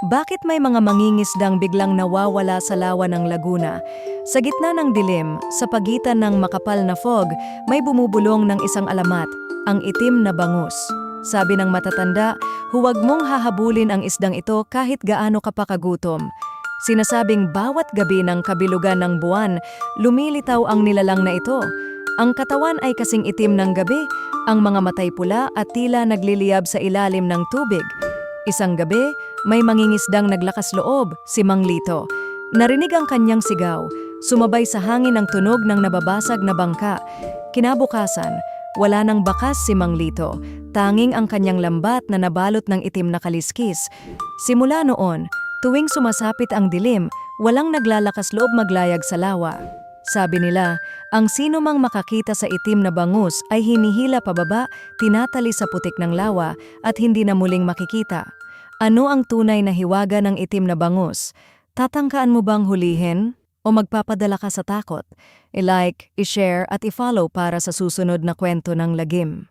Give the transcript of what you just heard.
Bakit may mga mangingisdang biglang nawawala sa lawa ng Laguna? Sa gitna ng dilim, sa pagitan ng makapal na fog, may bumubulong ng isang alamat, ang itim na bangus. Sabi ng matatanda, huwag mong hahabulin ang isdang ito kahit gaano ka pa kagutom. Sinasabing bawat gabi ng kabilugan ng buwan, lumilitaw ang nilalang na ito. Ang katawan ay kasing itim ng gabi, ang mga matay pula at tila nagliliyab sa ilalim ng tubig. Isang gabi, may mangingisdang naglakas loob, si Mang Lito. Narinig ang kanyang sigaw, sumabay sa hangin ang tunog ng nababasag na bangka. Kinabukasan, wala nang bakas si Mang Lito, tanging ang kanyang lambat na nabalot ng itim na kaliskis. Simula noon, tuwing sumasapit ang dilim, walang naglalakas loob maglayag sa lawa. Sabi nila, ang sino mang makakita sa itim na bangus ay hinihila pababa, tinatali sa putik ng lawa at hindi na muling makikita. Ano ang tunay na hiwaga ng itim na bangus? Tatangkaan mo bang hulihin? O magpapadala ka sa takot? I-like, i-share at i-follow para sa susunod na kwento ng lagim.